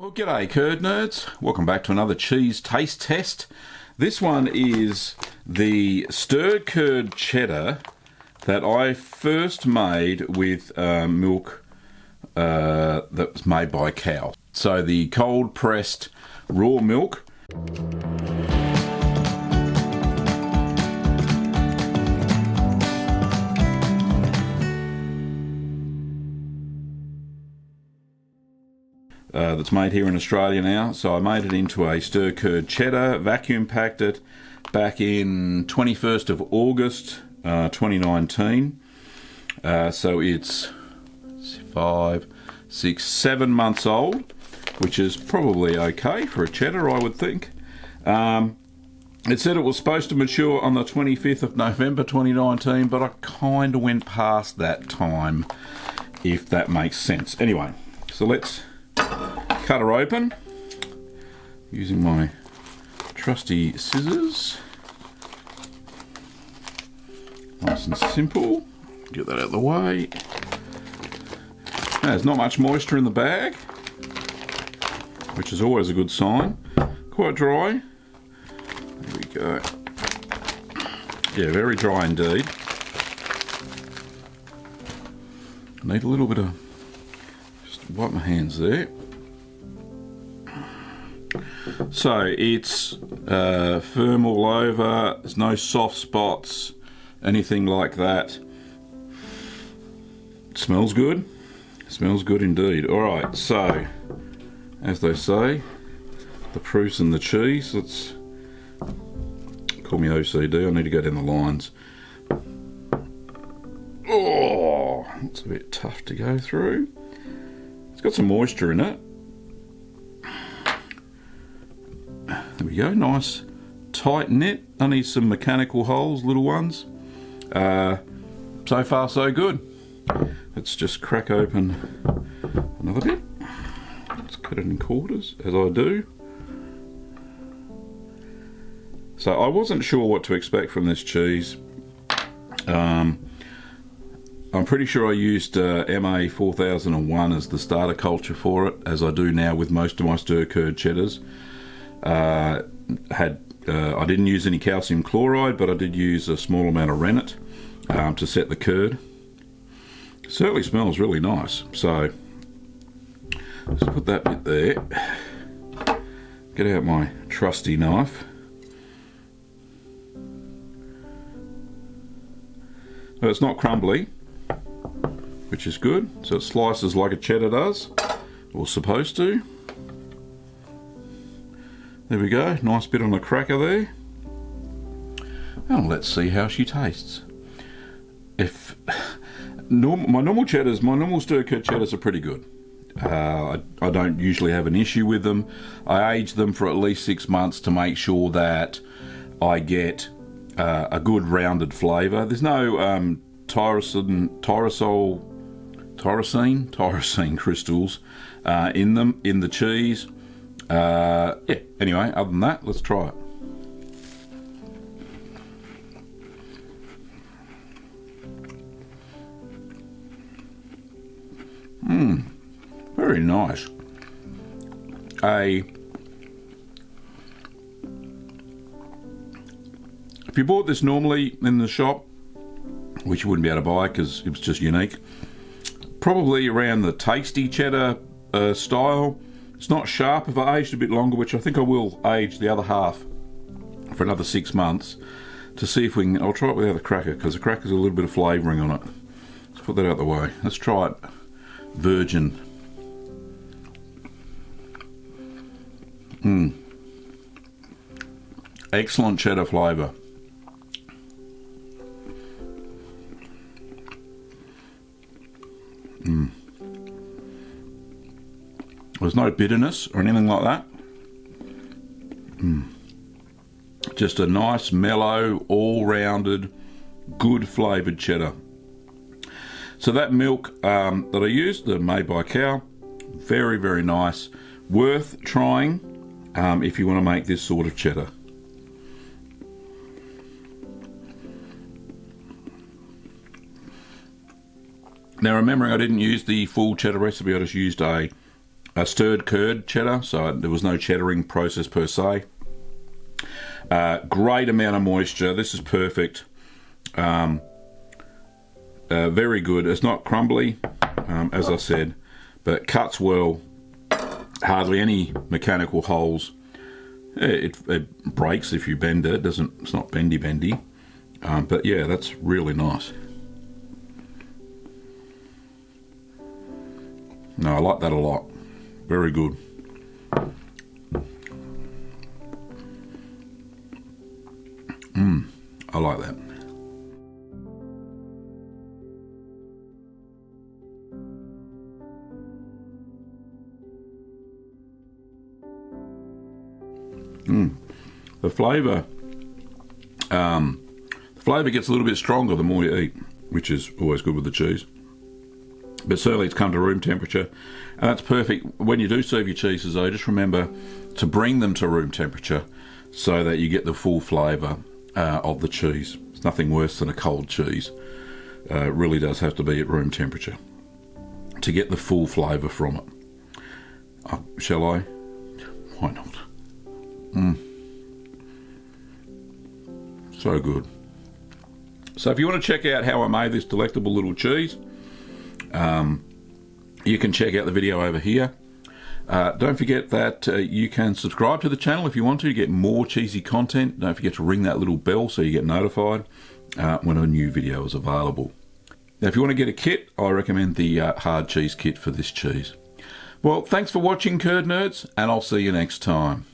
Well, g'day curd nerds. Welcome back to another cheese taste test. This one is the stirred curd cheddar that I first made with milk that was made by a cow. So the cold pressed raw milk. That's made here in Australia now. So I made it into a stir curd cheddar, vacuum packed it back in 21st of August 2019. So it's 5, 6, 7 months old, which is probably okay for a cheddar, I would think. It said it was supposed to mature on the 25th of November 2019, but I kind of went past that time, if that makes sense. Anyway, so let's cut her open using my trusty scissors. Nice and simple. Get that out of the way. Now, there's not much moisture in the bag, which is always a good sign. Quite dry. There we go. Yeah, very dry indeed. I need a little bit of, just wipe my hands there. So it's firm all over, there's no soft spots, anything like that. It smells good. It smells good indeed. Alright, so as they say, the proof's in the cheese. Let's call me OCD, I need to go down the lines. Oh, it's a bit tough to go through. It's got some moisture in it. There we go, nice tight knit. I need some mechanical holes, little ones. So far so good. Let's just crack open another bit. Let's cut it in quarters, as I do. So I wasn't sure what to expect from this cheese. I'm pretty sure I used MA 4001 as the starter culture for it, as I do now with most of my stir curd cheddars. I didn't use any calcium chloride, but I did use a small amount of rennet to set the curd. It certainly smells really nice. So let's put that bit there. Get out my trusty knife. Well, it's not crumbly, which is good. So it slices like a cheddar does, or supposed to. There we go, nice bit on the cracker there. And let's see how she tastes. My normal stir curd cheddars are pretty good. I don't usually have an issue with them. I age them for at least 6 months to make sure that I get a good rounded flavour. There's no tyrosine crystals in them, in the cheese. Yeah, anyway, other than that, let's try it. Very nice. If you bought this normally in the shop, which you wouldn't be able to buy because it was just unique, probably around the tasty cheddar style. It's not sharp. If I aged a bit longer, which I think I will age the other half for another 6 months, to see if we can. I'll try it without the cracker, because the cracker's a little bit of flavouring on it. Let's put that out of the way. Let's try it virgin. Excellent cheddar flavour. There's no bitterness or anything like that. Just a nice, mellow, all-rounded, good flavoured cheddar. So that milk that I used, they're made by a cow, very, very nice. Worth trying if you want to make this sort of cheddar. Now, remembering I didn't use the full cheddar recipe, I just used a a stirred curd cheddar, so there was no cheddaring process per se. Great amount of moisture. This is perfect. Very good. It's not crumbly, as I said, but cuts well. Hardly any mechanical holes. It breaks if you bend it. It's not bendy. But yeah, that's really nice. No, I like that a lot. Very good. I like that. The flavour gets a little bit stronger the more you eat, which is always good with the cheese. But certainly it's come to room temperature, and that's perfect. When you do serve your cheeses though, just remember to bring them to room temperature so that you get the full flavour of the cheese. It's nothing worse than a cold cheese. It really does have to be at room temperature to get the full flavour from it. Shall I? Why not? So good. So if you want to check out how I made this delectable little cheese, you can check out the video over here. Don't forget that you can subscribe to the channel if you want to get more cheesy content. Don't forget to ring that little bell so you get notified when a new video is available. Now if you want to get a kit, I recommend the hard cheese kit for this cheese. Well, thanks for watching, Curd Nerds, and I'll see you next time.